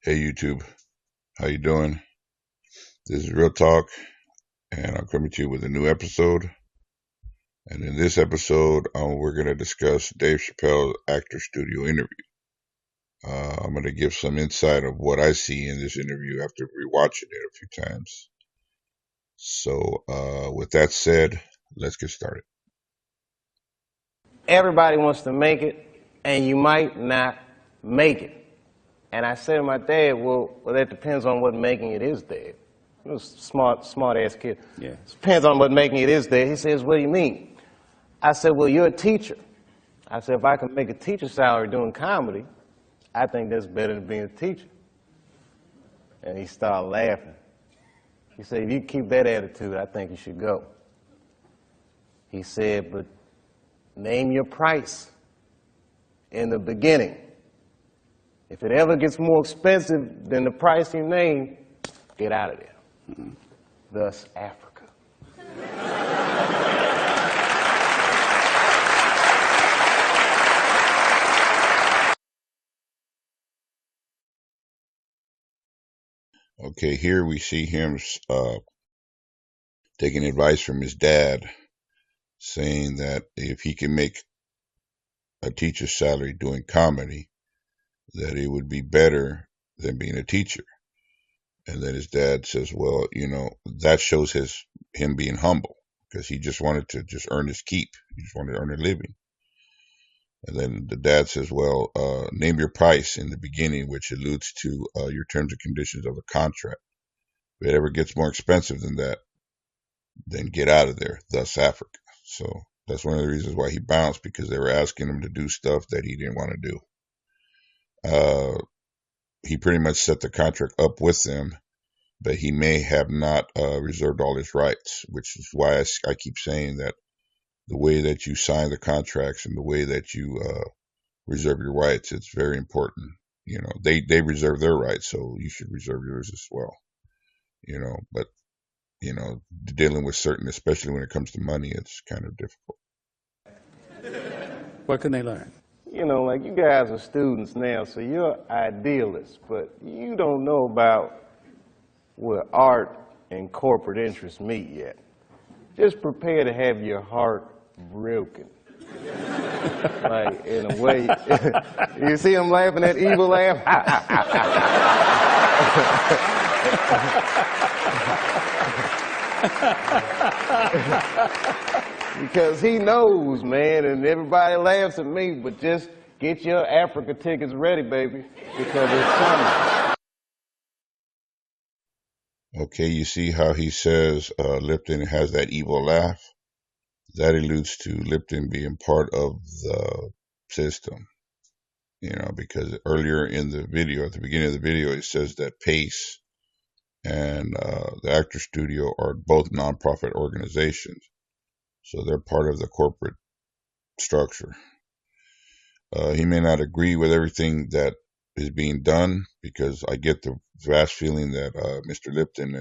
Hey YouTube, how you doing? This is Real Talk, and I'm coming to you with a new episode. And in this episode, we're going to discuss Dave Chappelle's actor studio interview. I'm going to give some insight of what I see in this interview after rewatching it a few times. So, with that said, let's get started. Everybody wants to make it, and you might not make it. And I said to my dad, well, that depends on what making it is, Dad. He was a smart ass kid. Yeah. It depends on what making it is, Dad. He says, what do you mean? I said, well, you're a teacher. I said, if I can make a teacher salary doing comedy, I think that's better than being a teacher. And he started laughing. He said, if you keep that attitude, I think you should go. He said, but name your price in the beginning. If it ever gets more expensive than the price you name, get out of there. Mm-hmm. Thus, Africa. Okay, here we see him taking advice from his dad, saying that if he can make a teacher's salary doing comedy, that it would be better than being a teacher. And then his dad says, well, that shows him being humble, because he just wanted to just earn his keep. He just wanted to earn a living. And then the dad says, well, name your price in the beginning, which alludes to your terms and conditions of the contract. If it ever gets more expensive than that, then get out of there, thus Africa. So that's one of the reasons why he bounced, because they were asking him to do stuff that he didn't want to do. He pretty much set the contract up with them, but he may have not reserved all his rights, which is why I keep saying that the way that you sign the contracts and the way that you reserve your rights, it's very important. They reserve their rights, so you should reserve yours as well. But dealing with certain, especially when it comes to money, it's kind of difficult. What can they learn? Like you guys are students now, so you're idealists, but you don't know about where art and corporate interests meet yet. Just prepare to have your heart broken. Like, in a way. You see him laughing, that evil laugh? Because he knows, man, and everybody laughs at me, but just get your Africa tickets ready, baby, because it's coming. Okay, you see how he says Lipton has that evil laugh? That alludes to Lipton being part of the system. Because earlier in the video, at the beginning of the video, it says that Pace and the Actor Studio are both nonprofit organizations. So they're part of the corporate structure. He may not agree with everything that is being done, because I get the vast feeling that Mr. Lipton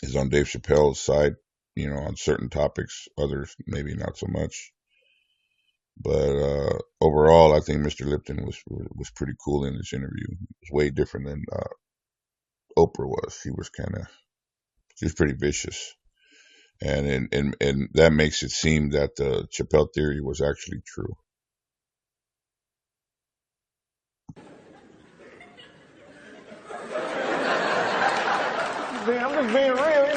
is on Dave Chappelle's side, on certain topics, others maybe not so much. But overall, I think Mr. Lipton was pretty cool in this interview. It was way different than Oprah was. She was pretty vicious. And that makes it seem that the Chappelle theory was actually true. I'm just being real,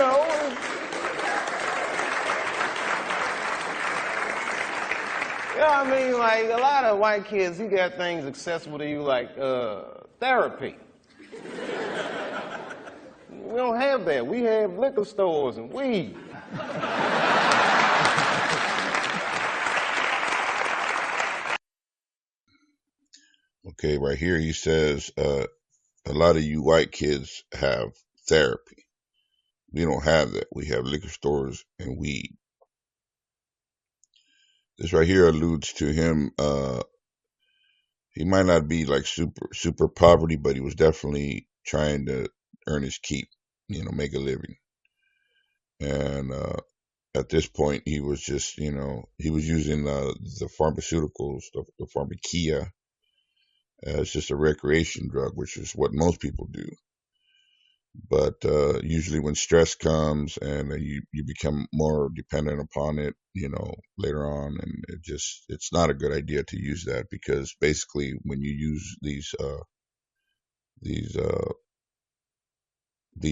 I mean, like, a lot of white kids, you got things accessible to you like therapy. We don't have that. We have liquor stores and weed. Okay, right here he says a lot of you white kids have therapy. We don't have that. We have liquor stores and weed. This right here alludes to him. He might not be like super poverty, but he was definitely trying to earn his keep, make a living. And at this point, he was just, he was using the pharmaceuticals, the pharmakia, as just a recreation drug, which is what most people do. But usually when stress comes and you become more dependent upon it, later on, and it's not a good idea to use that, because basically when you use these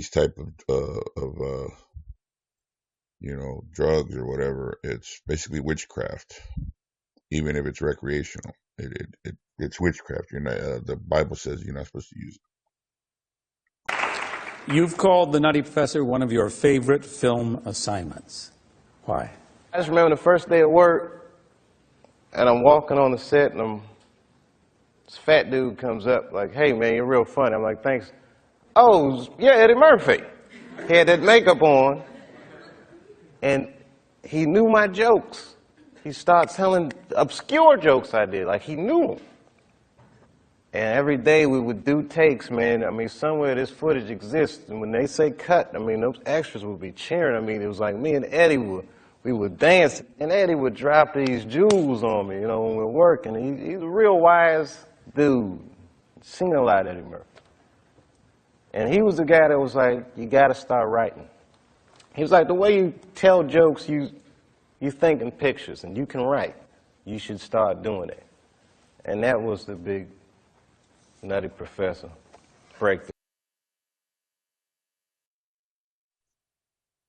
type of drugs or whatever, it's basically witchcraft, even if it's recreational. It's witchcraft. You're not, the Bible says you're not supposed to use it. You've called The Nutty Professor one of your favorite film assignments. Why? I just remember the first day at work, and I'm walking on the set, and this fat dude comes up like, "Hey, man, you're real funny." I'm like, "Thanks." "Oh, yeah, Eddie Murphy." He had that makeup on, and he knew my jokes. He started telling obscure jokes I did, like he knew them. And every day we would do takes, man. I mean, somewhere this footage exists. And when they say cut, I mean, those extras would be cheering. I mean, it was like me and Eddie we would dance. And Eddie would drop these jewels on me, when we're working. He's a real wise dude. Seen a lot of Eddie Murphy. And he was the guy that was like, you got to start writing. He was like, the way you tell jokes, you think in pictures, and you can write. You should start doing it. And that was the big Nutty Professor breakthrough.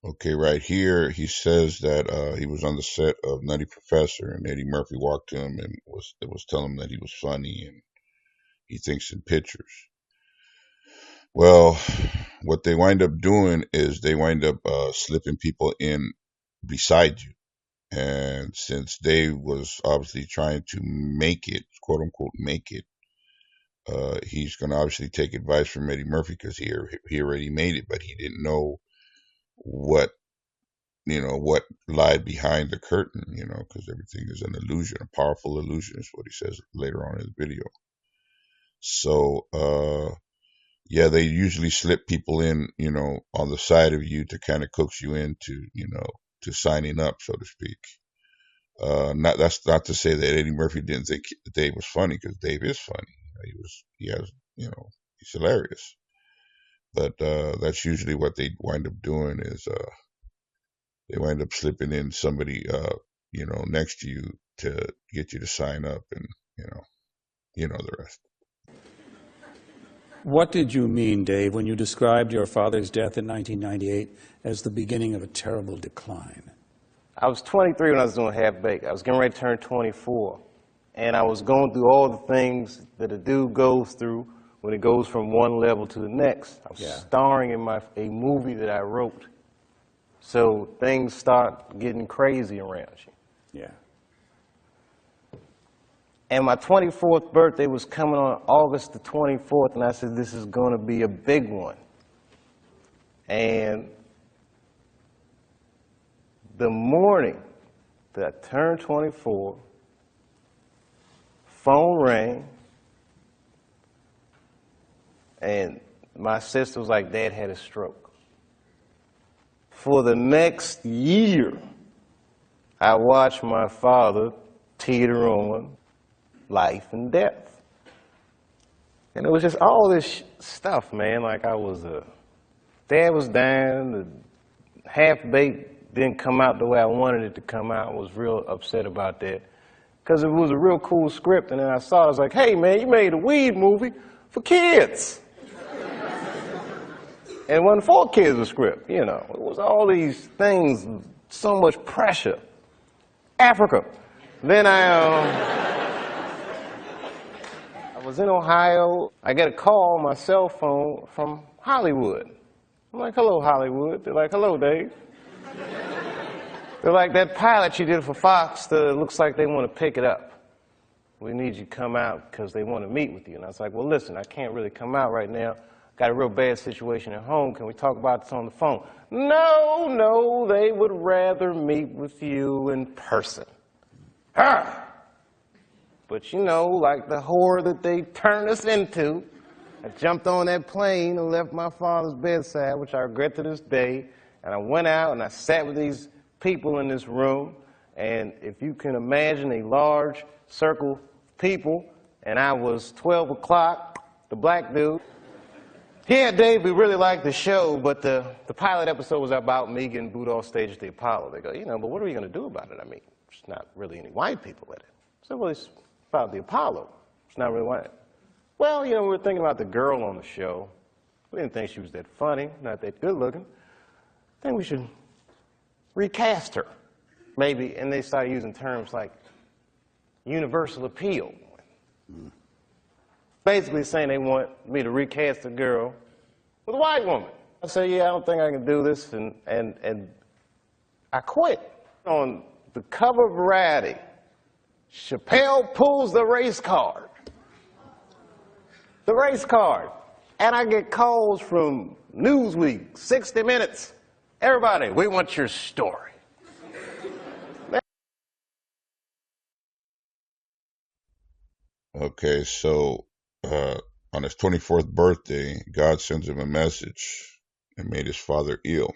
Okay, right here he says that he was on the set of Nutty Professor, and Eddie Murphy walked to him and was telling him that he was funny and he thinks in pictures. Well, what they wind up doing is they wind up slipping people in beside you. And since Dave was obviously trying to make it, quote unquote, make it, he's going to obviously take advice from Eddie Murphy, because he already made it, but he didn't know what lied behind the curtain, because everything is an illusion, a powerful illusion, is what he says later on in the video. So, yeah, they usually slip people in, on the side of you to kind of coax you into, to signing up, so to speak. That's not to say that Eddie Murphy didn't think Dave was funny, because Dave is funny. He's hilarious. But that's usually what they wind up doing, is they wind up slipping in somebody, next to you to get you to sign up, and the rest. What did you mean, Dave, when you described your father's death in 1998 as the beginning of a terrible decline? I was 23 when I was doing Half Baked. I was getting ready to turn 24. And I was going through all the things that a dude goes through when it goes from one level to the next. I was starring in a movie that I wrote. So things start getting crazy around you. Yeah. And my 24th birthday was coming on August the 24th, and I said, this is going to be a big one. And the morning that I turned 24, phone rang, and my sister was like, Dad had a stroke. For the next year, I watched my father teeter on life and death. And it was just all this stuff, man. Like Dad was dying, the Half-Baked didn't come out the way I wanted it to come out. I was real upset about that, because it was a real cool script, and then I saw it, I was like, hey, man, you made a weed movie for kids. And it wasn't for kids, the script, It was all these things, so much pressure. Africa. Then I was in Ohio. I get a call on my cell phone from Hollywood. I'm like, hello, Hollywood. They're like, hello, Dave. They're like, that pilot you did for Fox, looks like they want to pick it up. We need you to come out because they want to meet with you. And I was like, well, listen, I can't really come out right now. Got a real bad situation at home. Can we talk about this on the phone? No, they would rather meet with you in person. Ah! But like the horror that they turned us into, I jumped on that plane and left my father's bedside, which I regret to this day, and I went out and I sat with these people in this room, and if you can imagine a large circle of people, and I was 12 o'clock, the black dude. Yeah, Dave, we really liked the show, but the pilot episode was about me getting booed off stage at the Apollo. They go, but what are we going to do about it? I mean, there's not really any white people in it. So, well, it's about the Apollo. It's not really white. Well, we were thinking about the girl on the show. We didn't think she was that funny, not that good looking. I think we should recast her, maybe. And they started using terms like universal appeal. Basically saying they want me to recast the girl with a white woman. I said, I don't think I can do this, and I quit. On the cover of Variety, Chappelle pulls the race card. The race card. And I get calls from Newsweek, 60 Minutes. Everybody, we want your story. Okay, so on his 24th birthday, God sends him a message and made his father ill.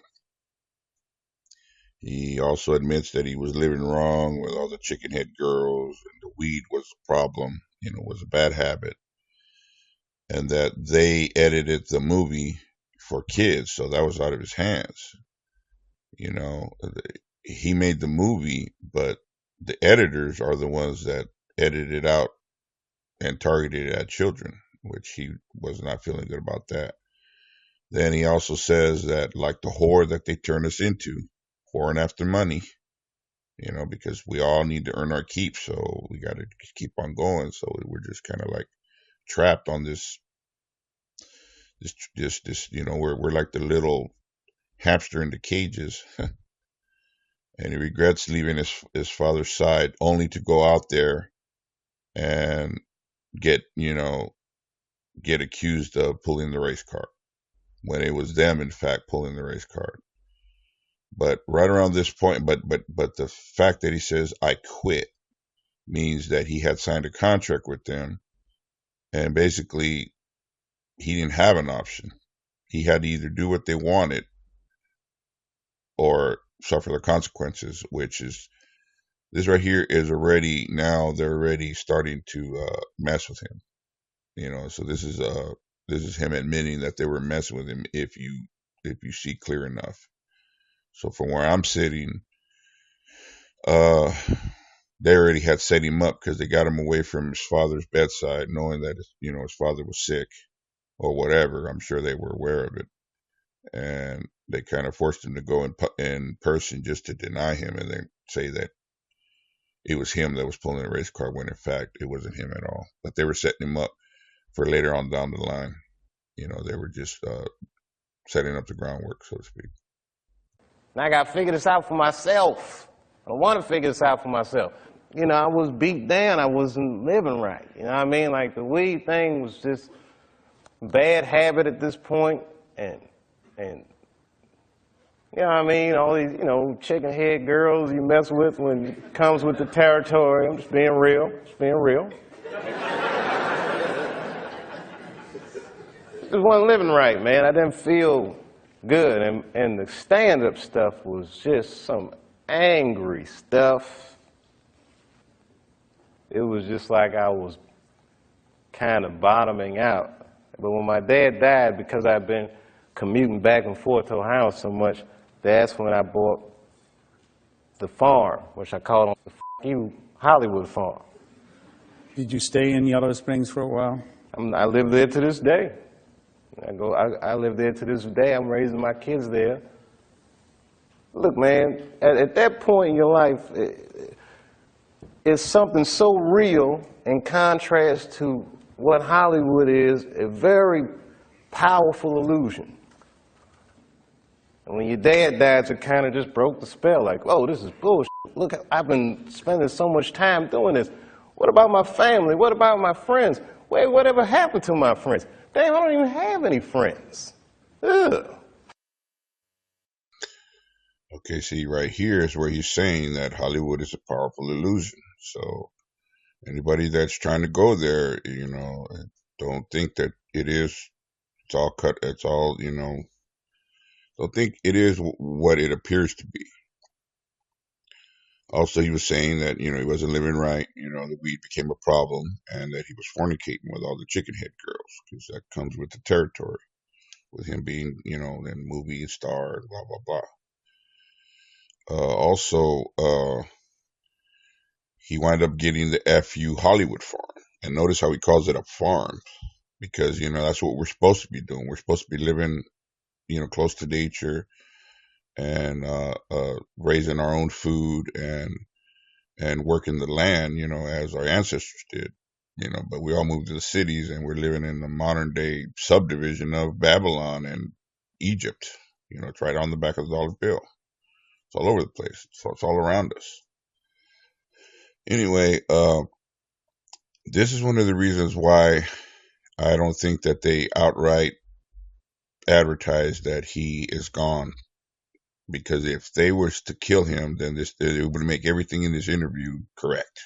He also admits that he was living wrong with all the chicken head girls, and the weed was a problem, was a bad habit, and that they edited the movie for kids, so that was out of his hands. He made the movie, but the editors are the ones that edited it out and targeted at children, which he was not feeling good about that. Then he also says that, like the whore that they turn us into, whoring after money, because we all need to earn our keep, so we got to keep on going. So we're just kind of like trapped on this, we're like the little hamster in the cages. And he regrets leaving his father's side only to go out there and get accused of pulling the race card when it was them, in fact, pulling the race card. But right around this point, but the fact that he says I quit means that he had signed a contract with them, and basically he didn't have an option. He had to either do what they wanted or suffer the consequences, which is this right here is already, now they're already starting to mess with him. So this is him admitting that they were messing with him if you see clear enough. So from where I'm sitting, they already had set him up because they got him away from his father's bedside, knowing that his father was sick or whatever. I'm sure they were aware of it, and they kind of forced him to go in person just to deny him and then say that it was him that was pulling the race car, when in fact it wasn't him at all. But they were setting him up for later on down the line. They were just setting up the groundwork, so to speak. And I got to figure this out for myself. I want to figure this out for myself. I was beat down. I wasn't living right. You know what I mean? Like, the weed thing was just a bad habit at this point. And you know what I mean? All these, chicken head girls you mess with when it comes with the territory. I'm just being real. Just being real. Just wasn't living right, man. I didn't feel good. And the stand-up stuff was just some angry stuff. It was just like I was kind of bottoming out. But when my dad died, because I'd been commuting back and forth to Ohio so much, that's when I bought the farm, which I called the Hollywood farm. Did you stay in Yellow Springs for a while? I live there to this day. I live there to this day. I'm raising my kids there. Look, man, at that point in your life, it's something so real in contrast to what Hollywood is, a very powerful illusion. And when your dad died, it kind of just broke the spell. Like, oh, this is bullshit. Look, I've been spending so much time doing this. What about my family? What about my friends? Wait, whatever happened to my friends? Damn, I don't even have any friends. Ugh. Okay, see, right here is where he's saying that Hollywood is a powerful illusion. So anybody that's trying to go there, don't think that it is. It's all cut. It's all, don't think it is what it appears to be. Also, he was saying that, he wasn't living right, the weed became a problem, and that he was fornicating with all the chicken head girls, because that comes with the territory, with him being, then movie star, blah, blah, blah. Also, he wound up getting the FU Hollywood farm. And notice how he calls it a farm, because, that's what we're supposed to be doing. We're supposed to be living, close to nature, and raising our own food, and working the land, as our ancestors did, but we all moved to the cities, and we're living in the modern day subdivision of Babylon and Egypt. It's right on the back of the dollar bill. It's all over the place. It's all around us. Anyway, this is one of the reasons why I don't think that they outright advertise that he is gone. Because if they were to kill him, then it would make everything in this interview correct.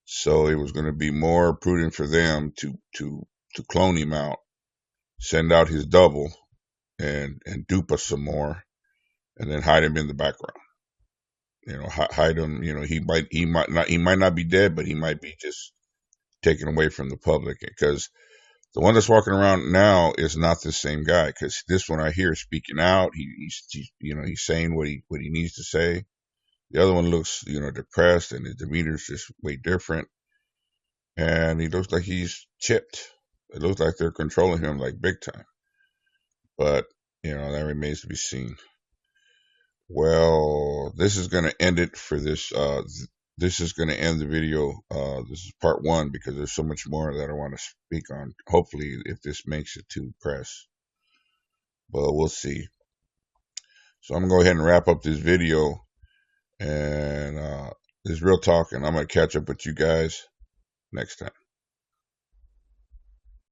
So it was going to be more prudent for them to clone him out, send out his double, and dupe us some more, and then hide him in the background. Hide him. He might not be dead, but he might be just taken away from the public, because the one that's walking around now is not the same guy. Because this one I hear speaking out, he's saying what he needs to say. The other one looks depressed, and his demeanor's just way different, and he looks like he's chipped. It looks like they're controlling him like big time. But that remains to be seen. Well, this is going to end it for this. This is going to end the video. This is part 1, because there's so much more that I want to speak on. Hopefully, if this makes it to press, but we'll see. So I'm going to go ahead and wrap up this video, and this is Real Talk, and I'm going to catch up with you guys next time.